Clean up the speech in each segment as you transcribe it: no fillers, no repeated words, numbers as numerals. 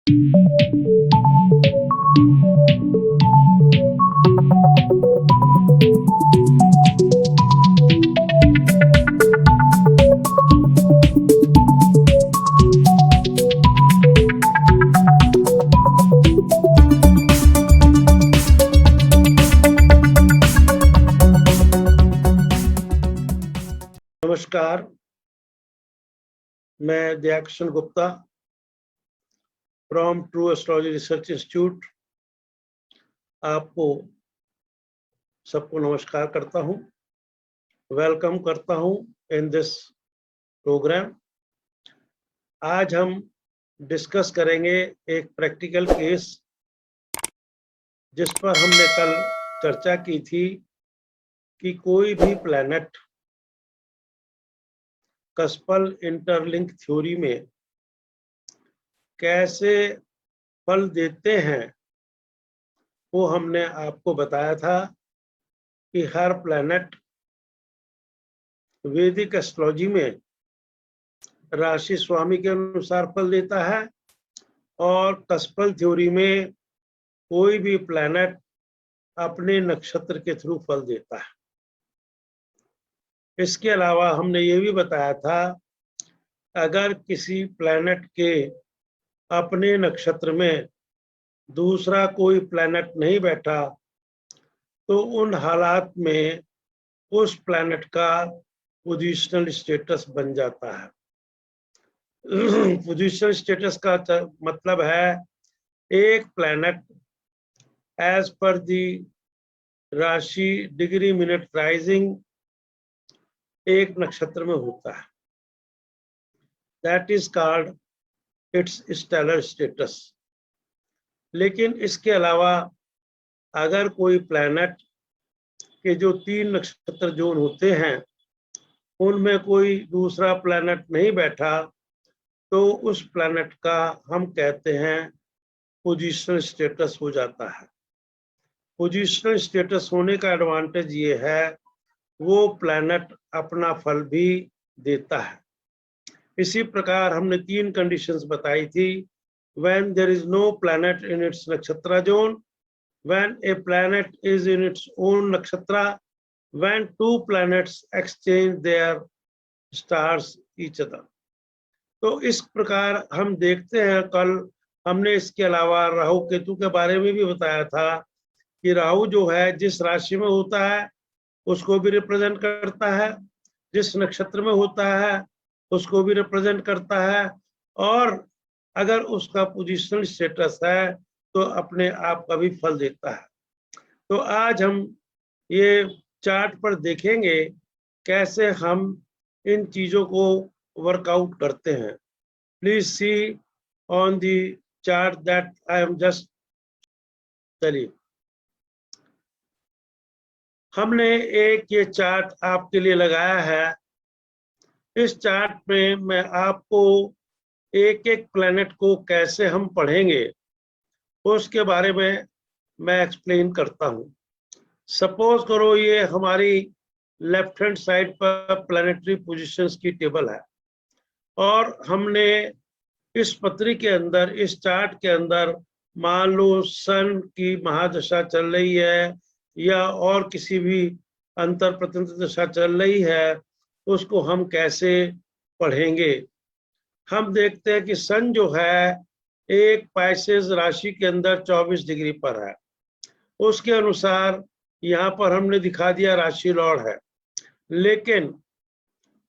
नमस्कार, मैं Dayakrishna Gupta from true astrology research institute आपको सबको नमस्कार करता हूं, वेलकम करता हूं इन दिस प्रोग्राम। आज हम डिस्कस करेंगे एक प्रैक्टिकल केस जिस पर हमने कल चर्चा की थी कि कोई भी प्लैनेट कस्पल इंटरलिंक थ्योरी में कैसे फल देते हैं, वो हमने आपको बताया था कि हर प्लैनेट वैदिक एस्ट्रोलॉजी में राशि स्वामी के अनुसार फल देता है और कस्पल थ्योरी में कोई भी प्लैनेट अपने नक्षत्र के थ्रू फल देता है। इसके अलावा हमने ये भी बताया था अगर किसी प्लैनेट के अपने नक्षत्र में दूसरा कोई प्लैनेट नहीं बैठा तो उन हालात में उस प्लैनेट का पोजिशनल स्टेटस बन जाता है। पोजिशनल स्टेटस का मतलब है एक प्लैनेट एज पर दी राशि डिग्री मिनट राइजिंग एक नक्षत्र में होता है, that is called its stellar status. लेकिन इसके अलावा अगर कोई प्लैनेट के जो 3 नक्षत्र जोन होते हैं उनमें कोई दूसरा प्लैनेट नहीं बैठा तो उस प्लैनेट का हम कहते हैं पोजिशनल स्टेटस हो जाता है। पोजिशनल स्टेटस होने का एडवांटेज ये है वो प्लैनेट अपना फल भी देता है। इसी प्रकार हमने 3 कंडीशंस बताई थी। When there is no planet in its nakshatra zone, when a planet is in its own nakshatra, when 2 planets exchange their stars each other। तो इस प्रकार हम देखते हैं, कल हमने इसके अलावा राहु केतु के बारे में भी बताया था कि राहु जो है जिस राशि में होता है उसको भी रिप्रेजेंट करता है, जिस नक्षत्र में होता है उसको भी रिप्रेजेंट करता है, और अगर उसका पोजिशनल स्टेटस है तो अपने आप का भी फल देता है। तो आज हम ये चार्ट पर देखेंगे कैसे हम इन चीजों को वर्कआउट करते हैं। Please see on the chart that I am just चलिए हमने एक ये चार्ट आपके लिए लगाया है। इस चार्ट में मैं आपको एक एक प्लैनेट को कैसे हम पढ़ेंगे उसके बारे में मैं एक्सप्लेन करता हूं। सपोज करो ये हमारी लेफ्ट हैंड साइड पर प्लैनेटरी पोजीशंस की टेबल है और हमने इस पत्री के अंदर, इस चार्ट के अंदर मान लो सन की महादशा चल रही है या और किसी भी अंतर प्रत्यंतर दशा चल रही है, उसको हम कैसे पढ़ेंगे। हम देखते हैं कि सन जो है एक पाइसेस राशि के अंदर 24 डिग्री पर है, उसके अनुसार यहाँ पर हमने दिखा दिया राशि लॉर्ड है, लेकिन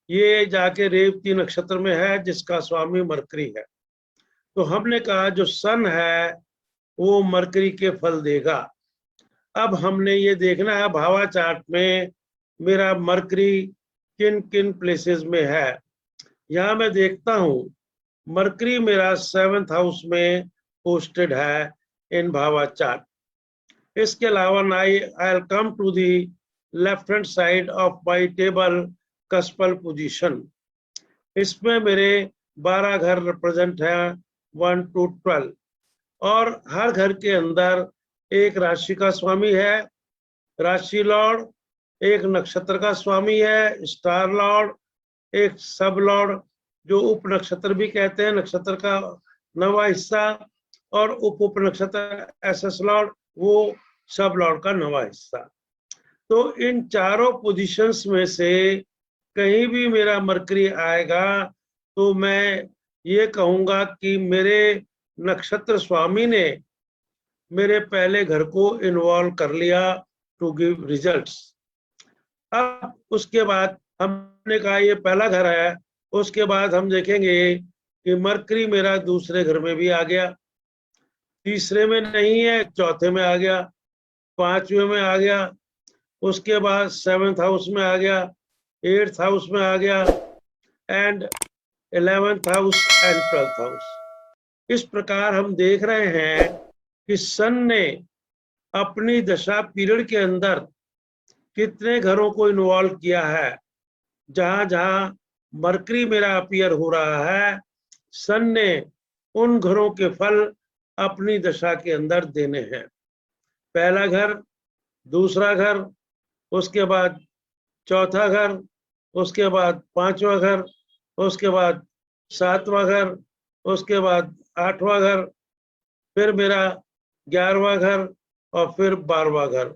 ये जाके रेवती नक्षत्र में है जिसका स्वामी मरकरी है। तो हमने कहा जो सन है वो मरकरी के फल देगा। अब हमने ये देखना है भावा चार्ट में मेरा मरकरी किन किन प्लेसेस में है। यहाँ मैं देखता हूँ मरकरी मेरा 7th हाउस में पोस्टेड है इन भावा चार्ट। इसके अलावा I will come to the left hand side of my table cuspal position. इसमें मेरे 12 घर रिप्रेजेंट हैं 1 to 12, और हर घर के अंदर एक राशि का स्वामी है, राशि लॉर्ड, एक नक्षत्र का स्वामी है, स्टार लॉर्ड, एक सब लॉर्ड जो उप नक्षत्र भी कहते हैं, नक्षत्र का 9वां हिस्सा, और उप नक्षत्र एसएस लॉर्ड वो सब लॉर्ड का नवा हिस्सा। तो इन चारों पोजीशंस में से कहीं भी मेरा मरकरी आएगा तो मैं ये कहूंगा कि मेरे नक्षत्र स्वामी ने मेरे पहले घर को इन्वॉल्व कर लिया टू गिव रिजल्ट्स। अब उसके बाद हमने कहा ये पहला घर है, उसके बाद हम देखेंगे कि मरकरी मेरा दूसरे घर में भी आ गया, तीसरे में नहीं है, चौथे में आ गया, पांचवें में आ गया, उसके बाद 7th हाउस में आ गया, 8th हाउस में आ गया and 11th house and 12th house. इस प्रकार हम देख रहे हैं कि सन ने अपनी दशा पीरियड के अंदर कितने घरों को इन्वॉल्व किया है। जहां जहां मरकरी मेरा अपीयर हो रहा है, सन ने उन घरों के फल अपनी दशा के अंदर देने हैं। पहला घर, दूसरा घर, उसके बाद चौथा घर, उसके बाद पांचवा घर, उसके बाद सातवां घर, उसके बाद आठवां घर, फिर मेरा 11वां घर और फिर 12वां घर।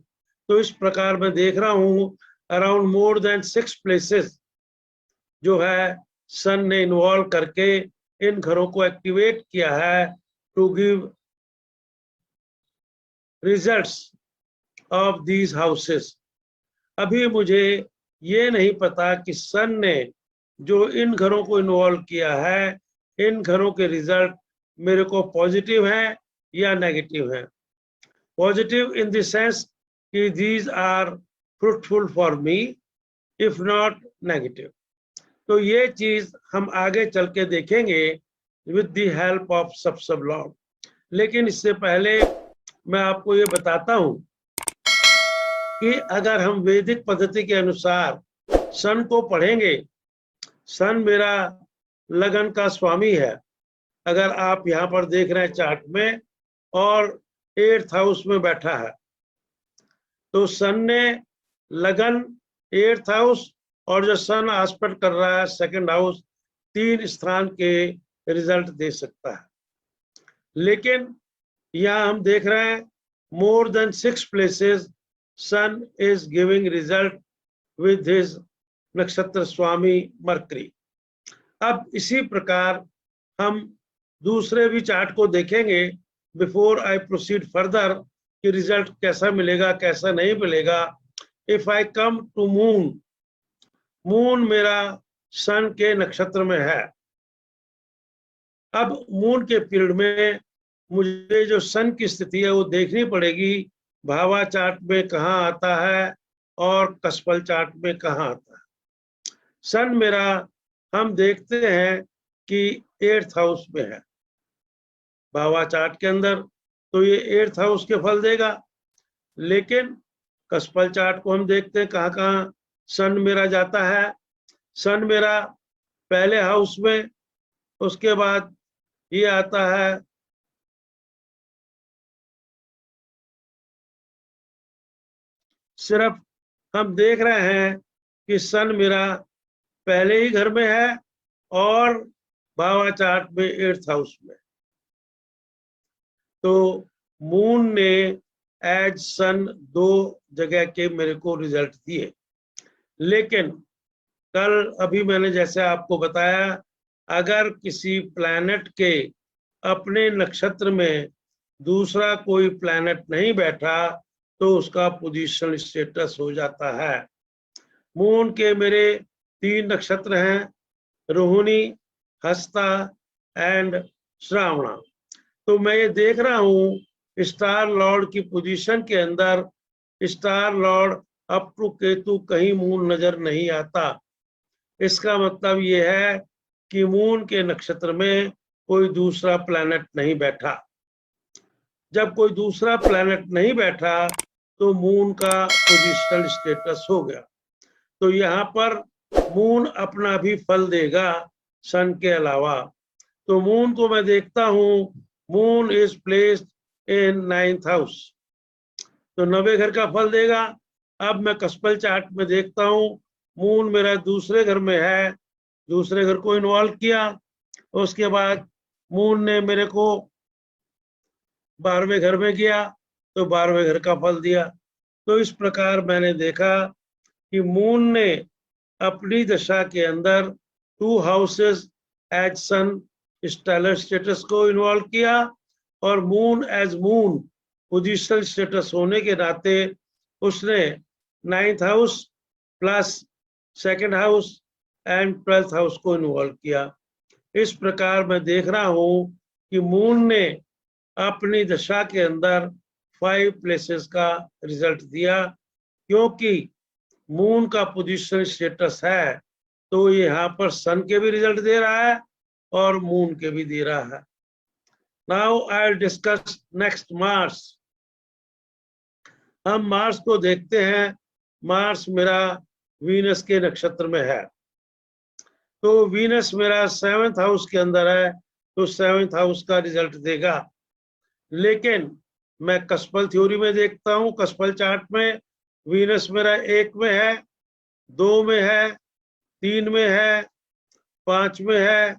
तो इस प्रकार मैं देख रहा हूं अराउंड मोर देन 6 प्लेसेस जो है सन ने इन्वॉल्व करके इन घरों को एक्टिवेट किया है to give results of these houses. अभी मुझे ये नहीं पता कि सन ने जो इन घरों को इन्वॉल्व किया है, इन घरों के रिजल्ट मेरे को पॉजिटिव हैं या नेगेटिव हैं। पॉजिटिव इन द सेंस कि these are fruitful for me, if not negative. तो ये चीज हम आगे चल के देखेंगे with the help of sub lord. लेकिन इससे पहले मैं आपको ये बताता हूं कि अगर हम वैदिक पद्धति के अनुसार सन को पढ़ेंगे, सन मेरा लगन का स्वामी है। अगर आप यहाँ पर देख रहे हैं चार्ट में, और 8th हाउस में बैठा है, तो सन ने लगन 8th हाउस और जो सन आस्पेक्ट कर रहा है 2nd हाउस, 3 स्थान के रिजल्ट दे सकता है। लेकिन यहाँ हम देख रहे हैं more than 6 places sun is giving result with his नक्षत्र स्वामी मरकरी। अब इसी प्रकार हम दूसरे भी चार्ट को देखेंगे बिफोर आई प्रोसीड फर्दर कि रिजल्ट कैसा मिलेगा कैसा नहीं मिलेगा। If I come to moon, moon मेरा सन के नक्षत्र में है। अब मून के पीरियड में मुझे जो सन की स्थिति है वो देखनी पड़ेगी, भावा चार्ट में कहाँ आता है और कसपल चार्ट में कहाँ आता है। सन मेरा हम देखते हैं कि 8th हाउस में है भावा चार्ट के अंदर, तो ये 8th हाउस के फल देगा। लेकिन कसपल चार्ट को हम देखते हैं कहाँ कहाँ सन मेरा जाता है। सन मेरा पहले हाउस में, उसके बाद ये आता है सिर्फ हम देख रहे हैं कि सन मेरा पहले ही घर में है और भावा चार्ट में 8th हाउस में। तो मून ने एज सन 2 जगह के मेरे को रिजल्ट दिए। लेकिन कल अभी मैंने जैसे आपको बताया, अगर किसी प्लैनेट के अपने नक्षत्र में दूसरा कोई प्लैनेट नहीं बैठा तो उसका पोजीशनल स्टेटस हो जाता है। मून के मेरे 3 नक्षत्र हैं, रोहिणी, हस्ता एंड श्रावणा। तो मैं ये देख रहा हूं स्टार लॉर्ड की पोजीशन के अंदर star lord up to Ketu कहीं मून नजर नहीं आता। इसका मतलब ये है कि मून के नक्षत्र में कोई दूसरा प्लैनेट नहीं बैठा। जब कोई दूसरा प्लैनेट नहीं बैठा तो मून का पोजिशनल स्टेटस हो गया। तो यहाँ पर मून अपना भी फल देगा सन के अलावा। तो मून को मैं देखता हूँ, moon is placed in 9th house, तो 9वें घर का फल देगा। अब मैं कसपल चार्ट में देखता हूँ, मून मेरा दूसरे घर में है, दूसरे घर को इन्वॉल्व किया। उसके बाद मून ने मेरे को 12वें घर में गया तो 12वें घर का फल दिया। तो इस प्रकार मैंने देखा कि मून ने अपनी दशा के अंदर 2 houses as sun stellar status को इन्वॉल्व किया, और moon as moon positional status होने के नाते उसने 9th house plus 2nd house and 12th house को इन्वॉल्व किया। इस प्रकार मैं देख रहा हूं कि मून ने अपनी दशा के अंदर 5 प्लेसेस का रिजल्ट दिया, क्योंकि मून का पोजीशन स्टेटस है तो ये यहाँ पर सन के भी रिजल्ट दे रहा है और मून के भी दे रहा है। Now I will discuss next Mars. हम मार्स को देखते हैं। मार्स मेरा वीनस के नक्षत्र में है, तो वीनस मेरा 7th हाउस के अंदर है, तो 7th हाउस का रिजल्ट देगा। लेकिन मैं कस्पल थ्योरी में देखता हूं, कस्पल चार्ट में वीनस मेरा 1 में है, 2 में है, 3 में है, 5 में है,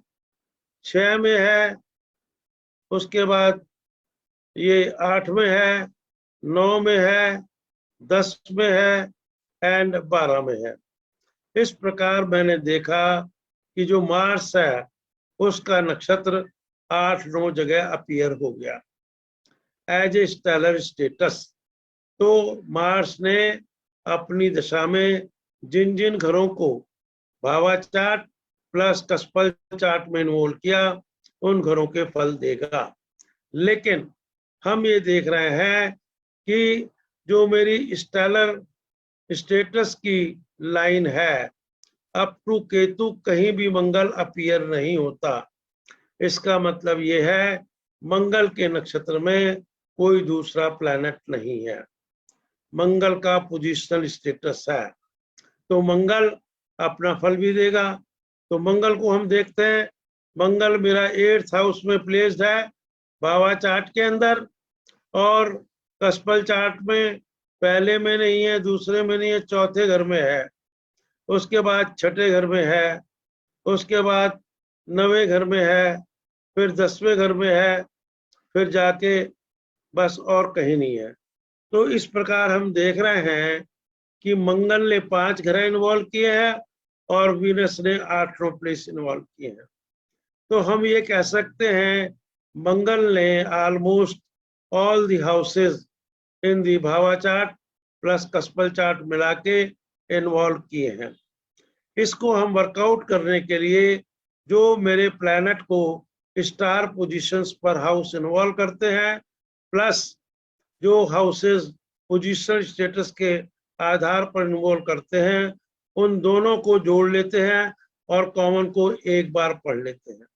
6 में है, उसके बाद ये 8 में है, 9 में है, 10 में है एंड 12 में है। इस प्रकार मैंने देखा कि जो मार्स है उसका नक्षत्र 8-9 जगह अपीयर हो गया एज ए स्टेलर स्टेटस। तो मार्स ने अपनी दशा में जिन जिन घरों को भावा चार्ट प्लस कस्पल चार्ट में इन्वॉल्व किया उन घरों के फल देगा। लेकिन हम ये देख रहे हैं कि जो मेरी स्टेलर स्टेटस की लाइन है, अप टू केतु कहीं भी मंगल अपीयर नहीं होता। इसका मतलब ये है मंगल के नक्षत्र में कोई दूसरा प्लैनेट नहीं है, मंगल का पोजिशनल स्टेटस है, तो मंगल अपना फल भी देगा। तो मंगल को हम देखते हैं, मंगल मेरा 8th हाउस में प्लेस्ड है भावा चार्ट के अंदर, और कस्पल चार्ट में पहले में नहीं है, दूसरे में नहीं है, चौथे घर में है, उसके बाद छठे घर में है, उसके बाद 9वें घर में है, फिर 10वें घर में है, फिर जाके बस और कहीं नहीं है। तो इस प्रकार हम देख रहे हैं कि मंगल ने 5 घर इन्वॉल्व किए हैं और वीनस ने 8 प्लेस इन्वॉल्व किए हैं। तो हम ये कह सकते हैं मंगल ने almost all the houses in the भावा चार्ट प्लस कस्पल चार्ट मिला के इन्वॉल्व किए हैं। इसको हम वर्कआउट करने के लिए जो मेरे प्लैनेट को स्टार पोजीशंस पर हाउस इन्वॉल्व करते हैं, प्लस जो हाउसेस पोजीशनल स्टेटस के आधार पर इन्वॉल्व करते हैं, उन दोनों को जोड़ लेते हैं और कॉमन को एक बार पढ़ लेते हैं।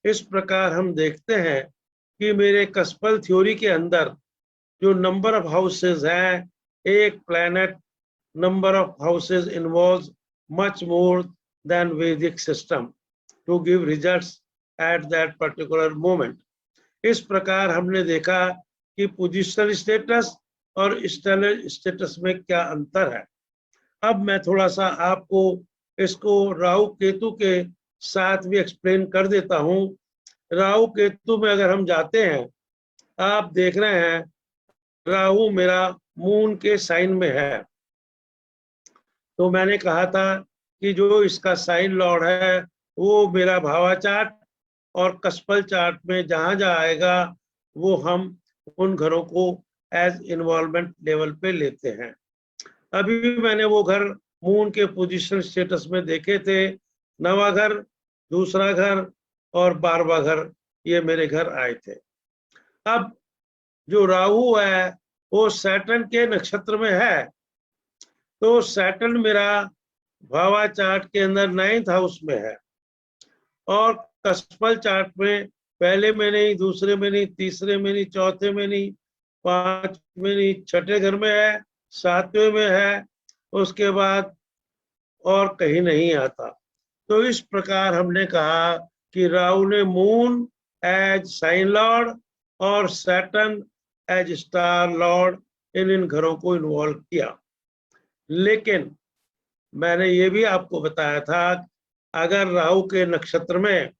इस प्रकार हम देखते हैं कि मेरे कस्पल थ्योरी के अंदर जो नंबर ऑफ हाउसेस हैं, एक planet number of houses involves much more than Vedic system to give results at that particular moment. इस प्रकार हमने देखा कि पोजिशनल स्टेटस और स्टेलर स्टेटस में क्या अंतर है। अब मैं थोड़ा सा आपको इसको राहु केतु के साथ भी एक्सप्लेन कर देता हूं। राहु केतु में अगर हम जाते हैं, आप देख रहे हैं राहु मेरा मून के साइन में है, तो मैंने कहा था कि जो इसका साइन लॉर्ड है वो मेरा भावा चार्ट और कस्पल चार्ट में जहां जहां आएगा वो हम उन घरों को एज इन्वॉल्वमेंट लेवल पे लेते हैं। अभी मैंने वो घर मून के पोजीशन स्टेटस में देखे थे, 9वां घर, दूसरा घर और 12वां घर, ये मेरे घर आए थे। अब जो राहु है वो सैटर्न के नक्षत्र में है, तो सैटर्न मेरा भावा चार्ट के अंदर 9th हाउस में है, और कस्पल चार्ट में पहले में नहीं, दूसरे में नहीं, तीसरे में नहीं, चौथे में नहीं, 5 में नहीं, छठे घर में है, 7वें में है, उसके बाद और कहीं नहीं आता। तो इस प्रकार हमने कहा कि राहु ने मून एज साइन लॉर्ड और सैटर्न एज स्टार लॉर्ड इन घरों को इन्वॉल्व किया। लेकिन मैंने ये भी आपको बताया था अगर राहु के नक्षत्र में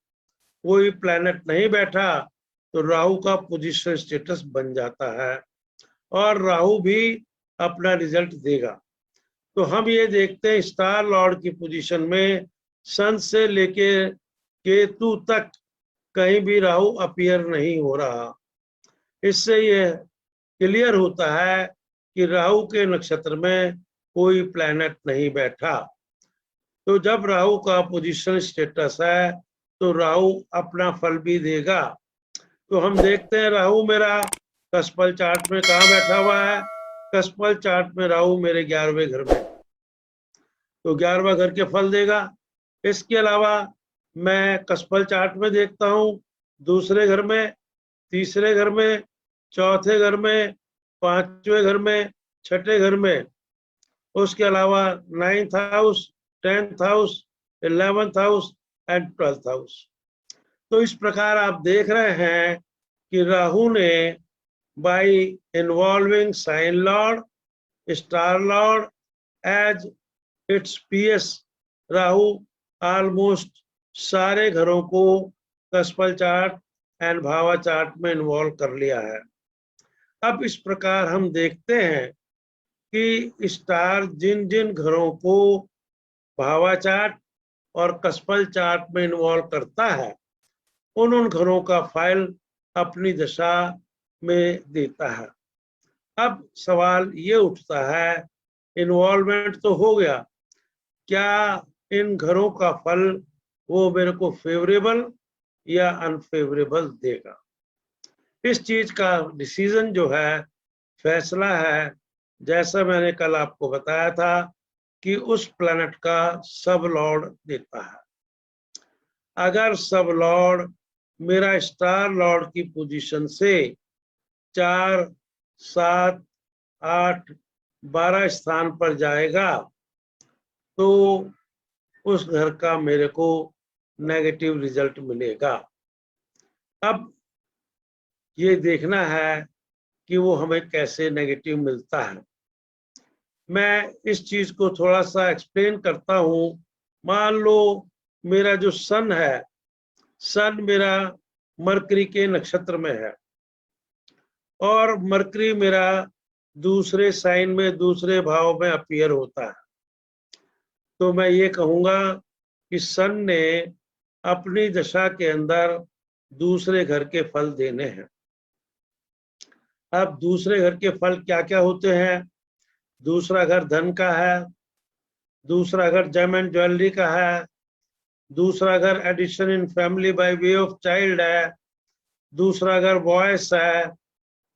कोई प्लैनेट नहीं बैठा तो राहु का पोजीशन स्टेटस बन जाता है और राहु भी अपना रिजल्ट देगा। तो हम ये देखते हैं स्टार लॉर्ड की पोजीशन में सन से लेके केतु तक कहीं भी राहु अपीयर नहीं हो रहा। इससे ये क्लियर होता है कि राहु के नक्षत्र में कोई प्लैनेट नहीं बैठा। तो जब राहु का पोजीशन स्टेटस है तो राहु अपना फल भी देगा। तो हम देखते हैं राहु मेरा कसपल चार्ट में कहाँ बैठा हुआ है। कसपल चार्ट में राहु मेरे 11वें घर में, तो 11वां घर के फल देगा। इसके अलावा मैं कसपल चार्ट में देखता हूँ दूसरे घर में, तीसरे घर में, चौथे घर में, 5वें घर में, छठे घर में, उसके अलावा 9th house, 10th house, 11th house and 12th house. तो इस प्रकार आप देख रहे हैं कि राहु ने by involving sign lord, star lord as its PS, Rahu almost सारे घरों को कसपल चार्ट एंड भावा चार्ट में इन्वॉल्व कर लिया है। अब इस प्रकार हम देखते हैं कि स्टार जिन जिन घरों को भावा चार्ट और कसपल चार्ट में इन्वॉल्व करता है उन घरों का फाइल अपनी दशा में देता है। अब सवाल ये उठता है, इन्वॉल्वमेंट तो हो गया, क्या इन घरों का फल वो मेरे को फेवरेबल या अनफेवरेबल देगा? इस चीज का डिसीजन जो है, फैसला है, जैसा मैंने कल आपको बताया था कि उस प्लैनेट का सब लॉर्ड देता है। अगर सब लॉर्ड मेरा स्टार लॉर्ड की पोजीशन से 4, 7, 8, 12 स्थान पर जाएगा तो उस घर का मेरे को नेगेटिव रिजल्ट मिलेगा। अब ये देखना है कि वो हमें कैसे नेगेटिव मिलता है। मैं इस चीज को थोड़ा सा एक्सप्लेन करता हूं। मान लो मेरा जो सन है, सन मेरा मरकरी के नक्षत्र में है और मरकरी मेरा दूसरे साइन में, दूसरे भाव में अपीयर होता है, तो मैं ये कहूंगा कि सन ने अपनी दशा के अंदर दूसरे घर के फल देने हैं। अब दूसरे घर के फल क्या क्या होते हैं? दूसरा घर धन का है, दूसरा घर जेम एंड ज्वेलरी का है, दूसरा घर addition in family by way of child है, दूसरा घर वॉइस है,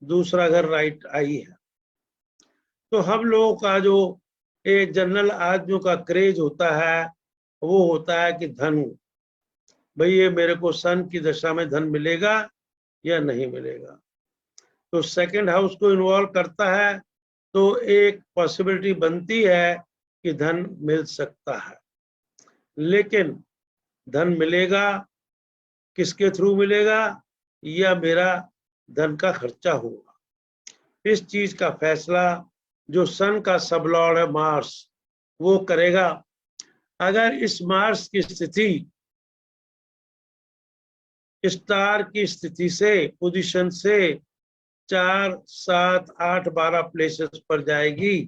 दूसरा घर राइट आई है। तो हम लोगों का जो एक जनरल आदमियों का क्रेज होता है वो होता है कि धन, भाई ये मेरे को सन की दशा में धन मिलेगा या नहीं मिलेगा। तो सेकंड हाउस को इन्वॉल्व करता है तो एक पॉसिबिलिटी बनती है कि धन मिल सकता है, लेकिन धन मिलेगा किसके थ्रू मिलेगा या मेरा धन का खर्चा होगा, इस चीज का फैसला जो सन का सब लॉर्ड है मार्स वो करेगा। अगर इस मार्स की स्थिति स्टार की स्थिति से, पोजीशन से 4, 7, 8, 12 प्लेसेस पर जाएगी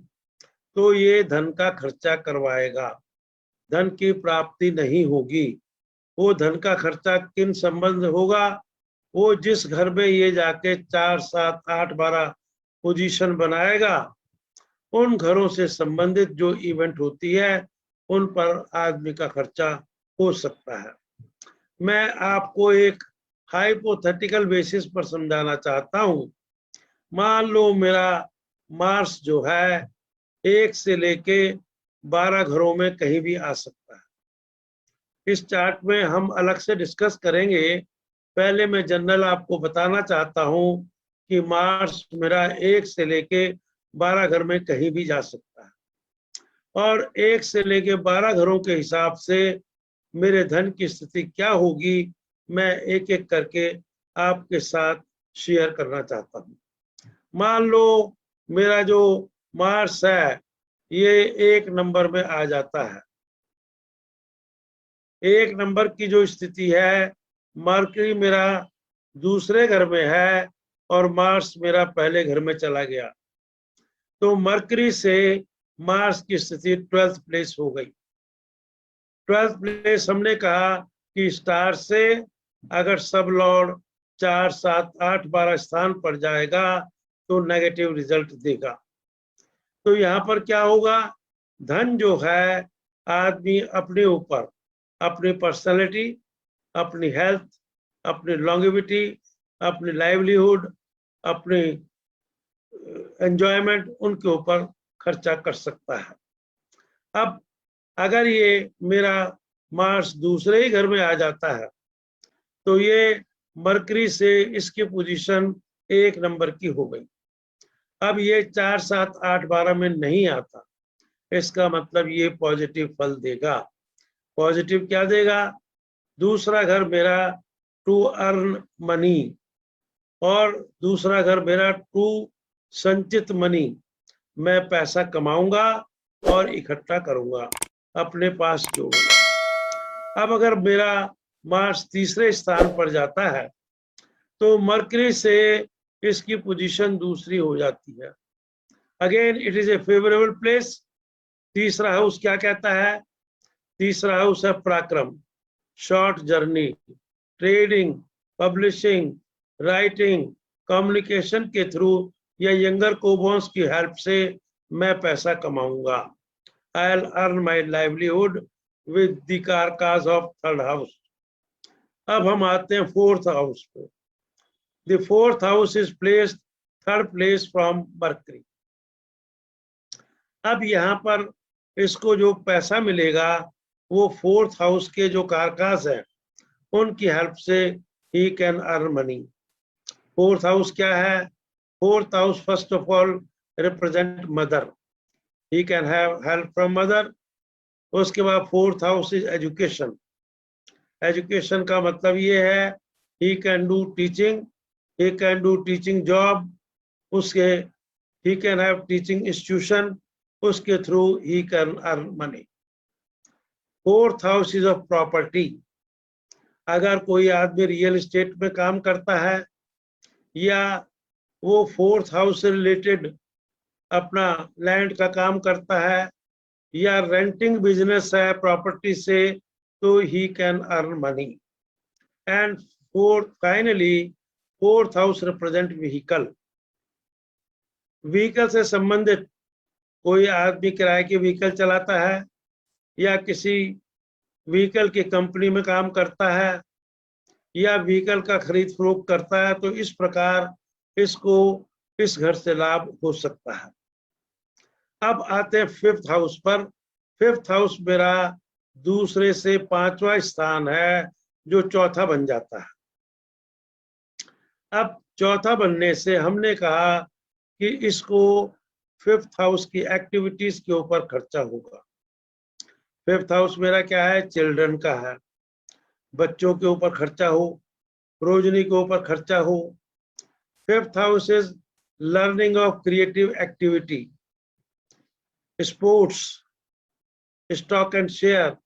तो ये धन का खर्चा करवाएगा, धन की प्राप्ति नहीं होगी। वो धन का खर्चा किन संबंध होगा? वो जिस घर में ये जाके 4, 7, 8, 12 पोजीशन बनाएगा उन घरों से संबंधित जो इवेंट होती है उन पर आदमी का खर्चा हो सकता है। मैं आपको एक हाइपोथेटिकल बेसिस पर समझाना चाहता हूं। मान लो मेरा मार्स जो है 1 से लेके 12 घरों में कहीं भी आ सकता है। इस चार्ट में हम अलग से डिस्कस करेंगे। पहले मैं जनरल आपको बताना चाहता हूं कि मार्स मेरा 1 से लेके 12 घर में कहीं भी जा सकता है और 1 से लेके 12 घरों के हिसाब से मेरे धन की स्थिति क्या होगी मैं एक एक करके आपके साथ शेयर करना चाहता हूं। मान लो मेरा जो मार्स है ये 1 नंबर में आ जाता है। 1 नंबर की जो स्थिति है, मरकरी मेरा दूसरे घर में है और मार्स मेरा पहले घर में चला गया, तो मरकरी से मार्स की स्थिति 12th प्लेस हो गई। 12th प्लेस हमने कहा कि स्टार से अगर सब लॉर्ड 4, 7, 8, 12 स्थान पर जाएगा तो नेगेटिव रिजल्ट देगा। तो यहाँ पर क्या होगा, धन जो है आदमी अपने ऊपर, अपनी पर्सनालिटी, अपनी हेल्थ, अपनी लॉन्गेविटी, अपनी लाइवलीहुड, अपनी एंजॉयमेंट, उनके ऊपर खर्चा कर सकता है। अब अगर ये मेरा मार्स दूसरे ही घर में आ जाता है तो ये मरकरी से इसकी पोजीशन 1 नंबर की हो गई। अब ये 4, 7, 8, 12 में नहीं आता, इसका मतलब ये पॉजिटिव फल देगा। पॉजिटिव क्या देगा, दूसरा घर मेरा टू अर्न मनी और दूसरा घर मेरा टू संचित मनी, मैं पैसा कमाऊंगा और इकट्ठा करूंगा, अपने पास जोड़ूंगा। अब अगर मेरा मार्स तीसरे स्थान पर जाता है तो मरकरी से इसकी पोजीशन दूसरी हो जाती है। Again it is a favourable place. तीसरा हाउस क्या कहता है, तीसरा हाउस है पराक्रम, short journey, trading, publishing, writing, communication के थ्रू या यंगर कोबॉन्स की हेल्प से मैं पैसा कमाऊंगा। I will earn my livelihood with the कारकास ऑफ 3rd हाउस। अब हम आते हैं 4th हाउस पे। The 4th house is placed 3rd place from Mercury. अब यहाँ पर इसको जो पैसा मिलेगा वो 4th हाउस के जो कारकास हैं उनकी हेल्प से he can earn money. 4th house क्या है, 4th house first of all represent mother. He can have help from mother. उसके बाद 4th house is education. Education का मतलब ये है he can do teaching, he can do teaching job, उसके he can have teaching institution, उसके through he can earn money. 4th house is of property. अगर कोई आदमी रियल एस्टेट में काम करता है या वो 4th हाउस से रिलेटेड अपना लैंड का काम करता है या रेंटिंग बिजनेस है प्रॉपर्टी से, तो he can earn money. And finally 4th house represent vehicle. Vehicle से संबंधित कोई आदमी किराए की व्हीकल चलाता है या किसी व्हीकल की कंपनी में काम करता है या व्हीकल का खरीद फरोख्त करता है, तो इस प्रकार इसको इस घर से लाभ हो सकता है। अब आते हैं 5th हाउस पर। 5th हाउस मेरा दूसरे से 5वां स्थान है जो चौथा बन जाता है। अब चौथा बनने से हमने कहा कि इसको 5th हाउस की एक्टिविटीज के ऊपर खर्चा होगा। 5th हाउस मेरा क्या है, चिल्ड्रन का है, बच्चों के ऊपर खर्चा हो, रोजनी के ऊपर खर्चा हो। 5th house is learning of creative activity, sports, stock and share,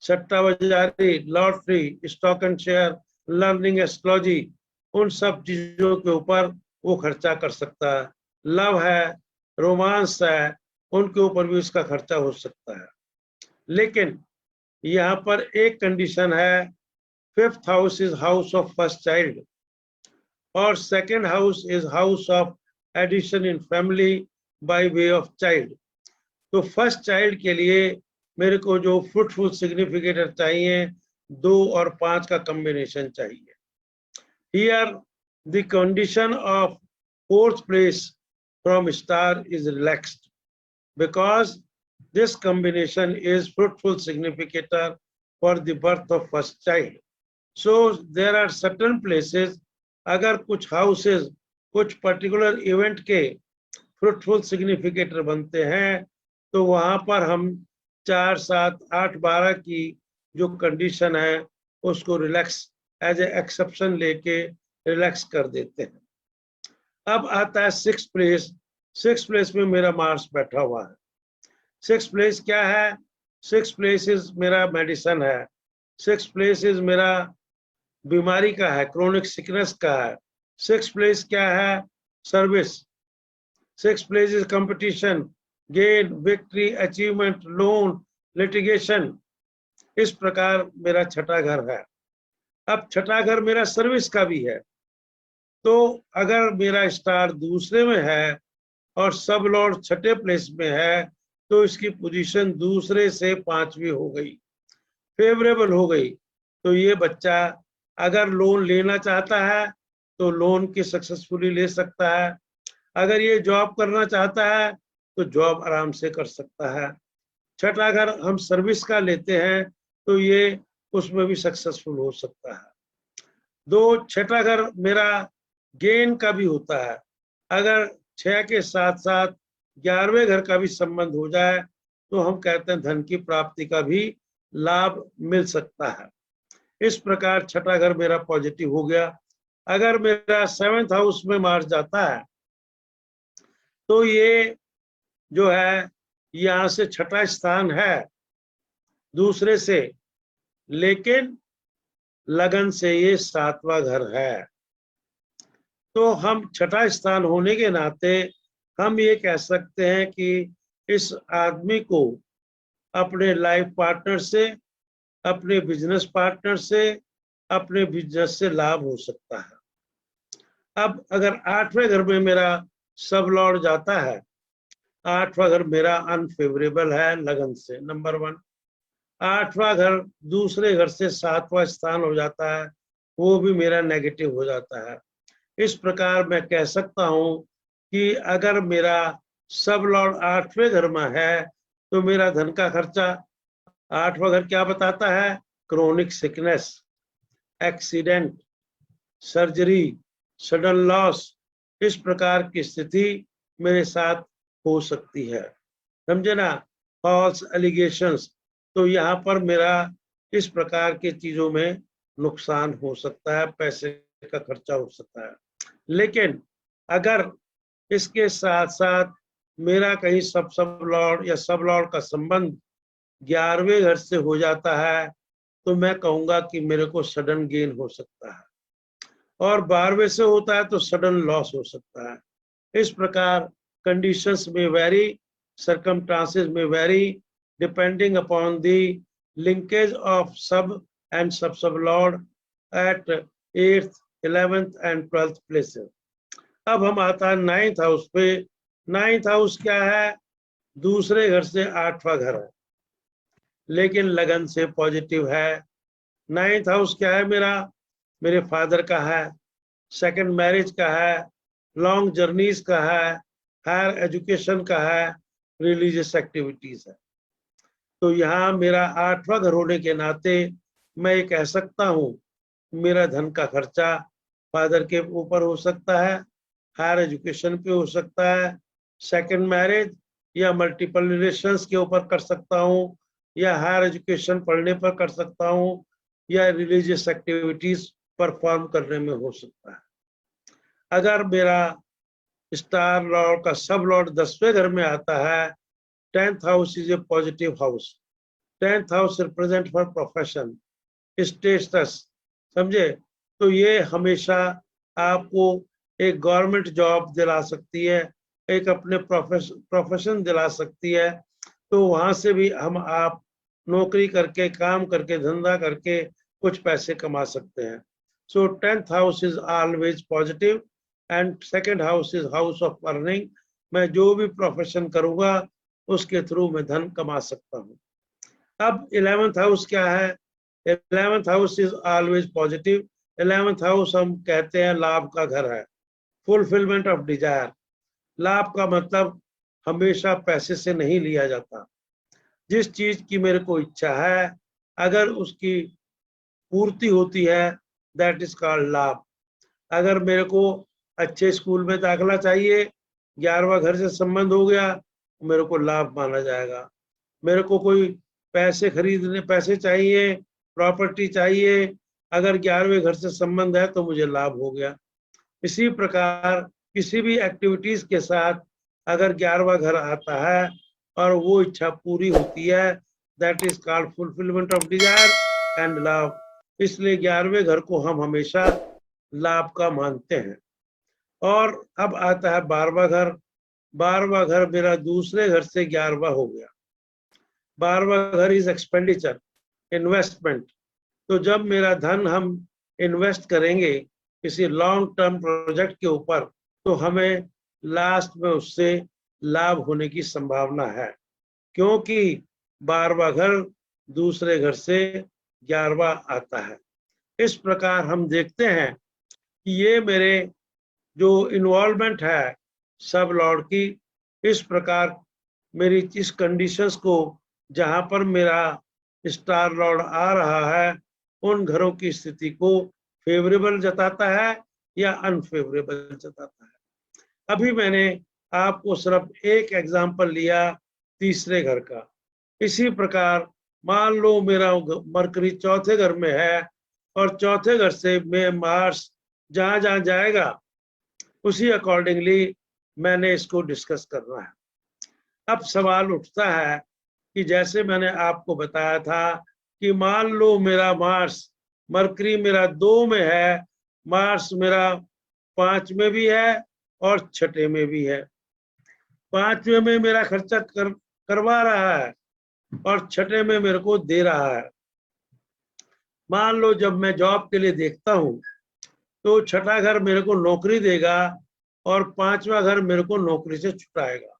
सट्टा बाजारी, lottery, stock and share, learning astrology, उन सब चीजों के ऊपर वो खर्चा कर सकता है। लव है, रोमांस है, उनके ऊपर भी इसका खर्चा हो सकता है। लेकिन यहाँ पर एक कंडीशन है, 5th house is house of first child और 2nd house is house of addition in family by way of child. तो फर्स्ट चाइल्ड के लिए मेरे को जो फ्रूटफुल सिग्निफिकेटर चाहिए, 2 और 5 का कॉम्बिनेशन चाहिए। Here the condition of 4th place from star is relaxed because this combination is fruitful significator for the birth of first child. So there are certain places, अगर कुछ houses कुछ particular event के fruitful significator बनते हैं तो वहां पर हम 4, 7, 8, 12 की जो कंडीशन है उसको रिलैक्स एज ए एक्सेप्शन लेके रिलैक्स कर देते हैं। अब आता है 6th प्लेस। 6th प्लेस में मेरा मार्स बैठा हुआ है। 6th प्लेस क्या है, 6th प्लेस इज मेरा मेडिसन है, 6th प्लेस इज मेरा बीमारी का है, क्रोनिक सिकनेस का है। 6th प्लेस क्या है? Service. 6th place is competition, gain, victory, achievement, loan, litigation. इस प्रकार मेरा छठा घर है। अब छठा घर मेरा सर्विस का भी है, तो अगर मेरा स्टार दूसरे में है और सब लॉर्ड छठे प्लेस में है तो इसकी पोजीशन दूसरे से 5वीं हो गई, फेवरेबल हो गई। तो ये बच्चा अगर लोन लेना चाहता है तो लोन की सक्सेसफुली ले सकता है, अगर ये जॉब करना चाहता है तो जॉब आराम से कर सकता है। छठा घर हम सर्विस का लेते हैं तो ये उसमें भी सक्सेसफुल हो सकता है। छठा घर मेरा गेन का भी होता है। अगर 6 के साथ साथ 11वें घर का भी संबंध हो जाए तो हम कहते हैं धन की प्राप्ति का भी लाभ मिल सकता है। इस प्रकार छठा घर मेरा पॉजिटिव हो गया। अगर मेरा 7th हाउस में मार्स जाता है तो ये जो है यहाँ से छठा स्थान है दूसरे से, लेकिन लगन से ये 7वां घर है। तो हम छठा स्थान होने के नाते हम ये कह सकते हैं कि इस आदमी को अपने लाइफ पार्टनर से, अपने बिजनेस पार्टनर से, अपने बिजनेस से लाभ हो सकता है। अब अगर 8वें घर में मेरा सब लॉर्ड जाता है, 8वां घर मेरा अनफेवरेबल है लगन से, नंबर 1। 8वां घर दूसरे घर से 7वां स्थान हो जाता है, वो भी मेरा नेगेटिव हो जाता है। इस प्रकार मैं कह सकता हूं कि अगर मेरा सब लॉर्ड 8वें घर में है तो मेरा धन का खर्चा, 8वां घर क्या बताता है? Chronic sickness, accident, surgery, sudden loss, इस प्रकार की स्थिति मेरे साथ हो सकती है, समझे ना? फॉल्स एलिगेशंस, तो यहाँ पर मेरा इस प्रकार की चीजों में नुकसान हो सकता है, पैसे का खर्चा हो सकता है। लेकिन अगर इसके साथ साथ मेरा कहीं सब लॉर्ड या सब लॉर्ड का संबंध 11वें घर से हो जाता है तो मैं कहूंगा कि मेरे को सडन गेन हो सकता है, और 12वें से होता है तो सडन लॉस हो सकता है। इस प्रकार कंडीशंस में वेरी, circumstances में vary, depending upon the linkage of sub and sub lord at 8th, 11th and 12th places. अब हम आता है 9th हाउस पे। 9th हाउस क्या है? दूसरे घर से 8वां घर है, लेकिन लगन से पॉजिटिव है। 9th हाउस क्या है मेरा? मेरे फादर का है, सेकंड मैरिज का है, लॉन्ग जर्नीज का है, हायर एजुकेशन का है, रिलीजियस एक्टिविटीज है। तो यहाँ मेरा 8वां घर होने के नाते मैं ये कह सकता हूँ मेरा धन का खर्चा फादर के ऊपर हो सकता है, हायर एजुकेशन पे हो सकता है, सेकंड मैरिज या मल्टीपल रिलेशंस के ऊपर कर सकता हूँ, या हायर एजुकेशन पढ़ने पर कर सकता हूँ, या रिलीजियस एक्टिविटीज परफॉर्म करने में हो सकता है। अगर मेरा स्टार लॉर्ड का सब लॉर्ड 10वें घर में आता है, 10th house is a positive house. 10th house represent for profession, status, समझे? तो ये हमेशा आपको एक गवर्नमेंट जॉब दिला सकती है, एक अपने प्रोफेशन दिला सकती है। तो वहां से भी आप नौकरी करके, काम करके, धंधा करके कुछ पैसे कमा सकते हैं। सो 10th house is always positive and second house is house of earning. मैं जो भी प्रोफेशन करूंगा उसके थ्रू मैं धन कमा सकता हूँ। अब 11th हाउस क्या है? 11th house is always positive. 11th house हम कहते हैं लाभ का घर है, फुलफिलमेंट ऑफ डिजायर। लाभ का मतलब हमेशा पैसे से नहीं लिया जाता। जिस चीज की मेरे को इच्छा है, अगर उसकी पूर्ति होती है, दैट इज कॉल्ड लाभ। अगर मेरे को अच्छे स्कूल में दाखला चाहिए, 11वां घर से संबंध हो गया, मेरे को लाभ माना जाएगा। मेरे को कोई पैसे चाहिए, प्रॉपर्टी चाहिए, अगर 11वें घर से संबंध है तो मुझे लाभ हो गया। इसी प्रकार किसी भी एक्टिविटीज के साथ अगर 11वां घर आता है और वो इच्छा पूरी होती है, that is called fulfilment of desire and love. इसलिए 11वें घर को हम हमेशा लाभ का मानते हैं। और अब आता है 12वां घर। 12वां घर मेरा दूसरे घर से 11वां हो गया। 12वां घर इज एक्सपेंडिचर, इन्वेस्टमेंट। तो जब मेरा धन हम इन्वेस्ट करेंगे किसी लॉन्ग टर्म प्रोजेक्ट के ऊपर, तो हमें लास्ट में उससे लाभ होने की संभावना है, क्योंकि 12वां घर दूसरे घर से 11वां आता है। इस प्रकार हम देखते हैं कि ये मेरे जो इन्वॉल्वमेंट है सब लॉर्ड की, इस प्रकार मेरी इस कंडीशंस को जहां पर मेरा स्टार लॉर्ड आ रहा है, उन घरों की स्थिति को फेवरेबल जताता है या अनफेवरेबल जताता है। अभी मैंने आपको सिर्फ एक एग्जांपल लिया तीसरे घर का। इसी प्रकार मान लो मेरा मरकरी चौथे घर में है और चौथे घर से मैं मार्स जहां जहां जाएगा उसी अकॉर्डिंगली मैंने इसको डिस्कस करना है। अब सवाल उठता है कि जैसे मैंने आपको बताया था कि मान लो मेरा मार्स, मरकरी मेरा 2 में है, मार्स मेरा 5 में भी है और 6 में भी है। 5वें में मेरा खर्चा करवा रहा है और 6 में मेरे को दे रहा है। मान लो जब मैं जॉब के लिए देखता हूं तो 6ठा घर मेरे को नौकरी देगा और 5वां घर मेरे को नौकरी से छुटाएगा।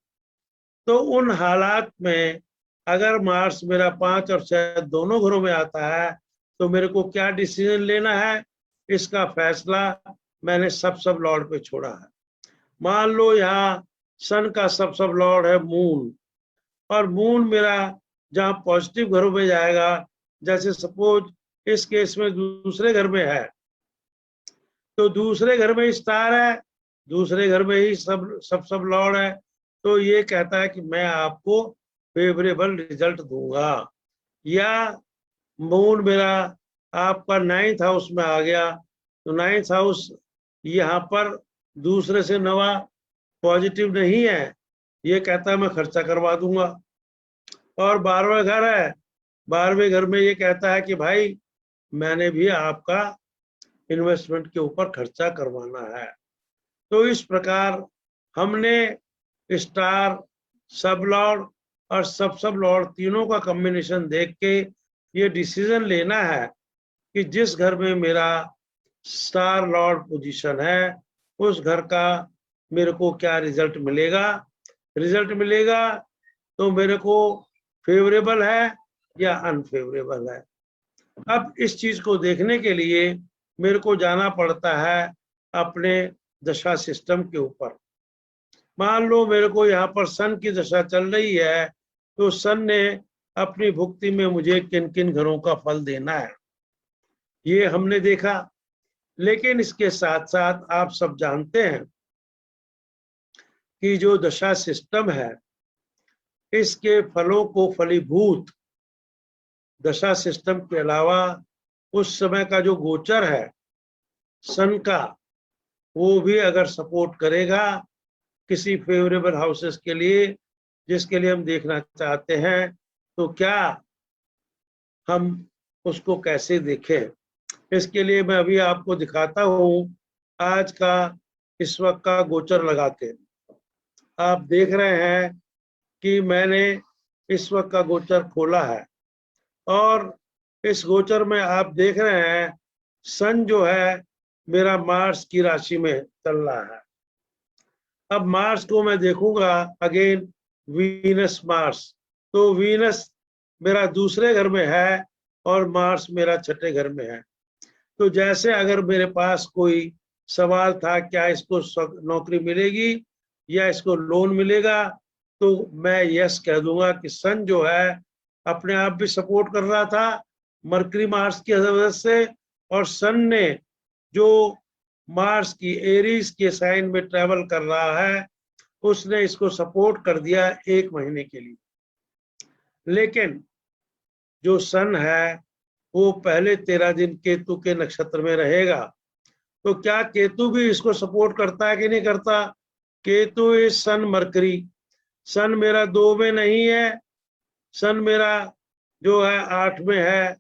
तो उन हालात में अगर मार्स मेरा 5 और 6 दोनों घरों में आता है तो मेरे को क्या डिसीजन लेना है, इसका फैसला मैंने सब लॉर्ड पे छोड़ा है। मान लो यहाँ सन का सब लॉर्ड है मून, और मून मेरा जहाँ पॉजिटिव घरों में जाएगा, जैसे सपोज इस केस में दूसरे घर में है, तो दूसरे घर में स्टार है, दूसरे घर में ही सब लॉर्ड है, तो ये कहता है कि मैं आपको फेवरेबल रिजल्ट दूंगा। या मून मेरा आपका 9th हाउस में आ गया, तो 9th हाउस यहाँ पर दूसरे से नवा पॉजिटिव नहीं है, ये कहता है मैं खर्चा करवा दूंगा। और 12वां घर है, 12वें घर में ये कहता है कि भाई मैंने भी आपका इन्वेस्टमेंट के ऊपर खर्चा करवाना है। तो इस प्रकार हमने स्टार, सब लॉर्ड और सब लॉर्ड तीनों का कॉम्बिनेशन देख के ये डिसीजन लेना है कि जिस घर में मेरा स्टार लॉर्ड पोजीशन है उस घर का मेरे को क्या रिजल्ट मिलेगा। रिजल्ट मिलेगा तो मेरे को फेवरेबल है या अनफेवरेबल है। अब इस चीज को देखने के लिए मेरे को जाना पड़ता है अपने दशा सिस्टम के ऊपर। मान लो मेरे को यहाँ पर सन की दशा चल रही है, तो सन ने अपनी भुक्ति में मुझे किन किन घरों का फल देना है ये हमने देखा। लेकिन इसके साथ साथ आप सब जानते हैं कि जो दशा सिस्टम है इसके फलों को फलीभूत दशा सिस्टम के अलावा उस समय का जो गोचर है सन का, वो भी अगर सपोर्ट करेगा किसी फेवरेबल हाउसेस के लिए जिसके लिए हम देखना चाहते हैं, तो क्या हम उसको कैसे देखें। इसके लिए मैं अभी आपको दिखाता हूं आज का इस वक्त का गोचर लगा के। आप देख रहे हैं कि मैंने इस वक्त का गोचर खोला है और इस गोचर में आप देख रहे हैं सन जो है मेरा मार्स की राशि में चल रहा है। अब मार्स को मैं देखूंगा अगेन वीनस मार्स, तो वीनस मेरा दूसरे घर में है और मार्स मेरा 6ठे घर में है। तो जैसे अगर मेरे पास कोई सवाल था क्या इसको नौकरी मिलेगी या इसको लोन मिलेगा, तो मैं यस कह दूंगा कि सन जो है अपने आप भी सपोर्ट कर रहा था मरकरी मार्स की वजह से, और सन ने जो मार्स की एरीज के साइन में ट्रेवल कर रहा है उसने इसको सपोर्ट कर दिया 1 महीने के लिए। लेकिन जो सन है वो पहले 13 दिन केतु के नक्षत्र में रहेगा। तो क्या केतु भी इसको सपोर्ट करता है कि नहीं करता। Ketu is sun Mercury. Sun मेरा 2 में नहीं है, सन मेरा जो है 8 में है,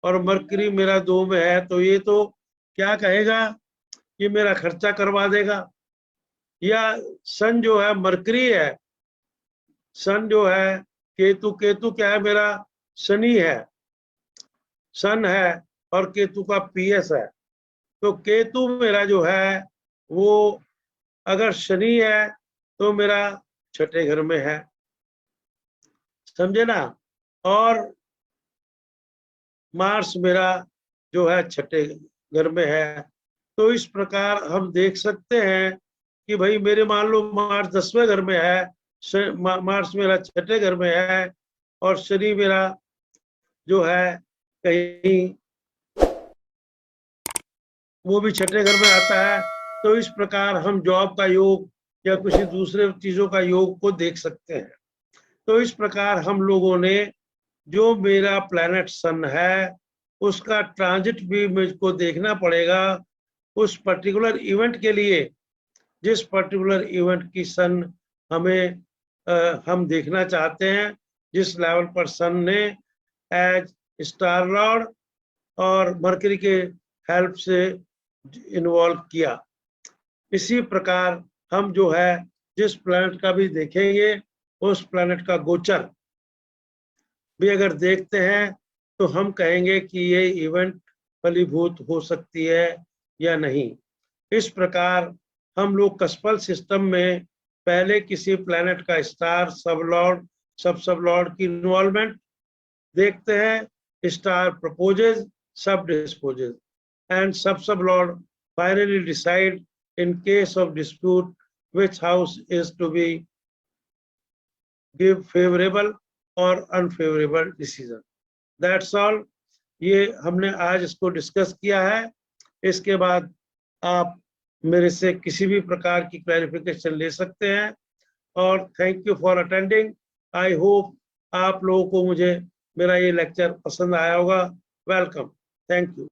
और मरकरी मेरा 2 में है, तो ये तो क्या कहेगा, ये मेरा खर्चा करवा देगा। या सन जो है मरकरी है, सन जो है केतु, केतु क्या है मेरा शनि है, सन है और केतु का पीएस है। तो केतु मेरा जो है वो अगर शनि है तो मेरा 6ठे घर में है, समझे ना। और मार्स मेरा जो है 6ठे घर में है। तो इस प्रकार हम देख सकते हैं कि भाई मेरे मान लो मार्स 10वें घर में है, मार्स मेरा 6ठे घर में है और शनि मेरा जो है कहीं वो भी 6ठे घर में आता है। तो इस प्रकार हम जॉब का योग या किसी दूसरे चीजों का योग को देख सकते हैं। तो इस प्रकार हम लोगों ने जो मेरा प्लैनेट सन है उसका ट्रांजिट भी मुझको देखना पड़ेगा उस पर्टिकुलर इवेंट के लिए, जिस पर्टिकुलर इवेंट की सन हमें हम देखना चाहते हैं, जिस लेवल पर सन ने एज स्टार लॉर्ड और मरकरी के हेल्प से इन्वॉल्व किया। इसी प्रकार हम जो है जिस प्लैनेट का भी देखेंगे उस प्लैनेट का गोचर भी अगर देखते हैं तो हम कहेंगे कि ये इवेंट फलीभूत हो सकती है या नहीं। इस प्रकार हम लोग कस्पल सिस्टम में पहले किसी प्लैनेट का स्टार, सब लॉर्ड, सब लॉर्ड की इन्वॉल्वमेंट देखते हैं। स्टार प्रपोजेज, सब disposes and sub Lord finally decide in case of dispute which house is to be give favorable or unfavorable decision. That's all. ये हमने आज इसको डिस्कस किया है। इसके बाद आप मेरे से किसी भी प्रकार की क्लैरिफिकेशन ले सकते हैं और thank you for attending. I hope आप लोगों को मुझे मेरा ये लेक्चर पसंद आया होगा। Welcome, thank you.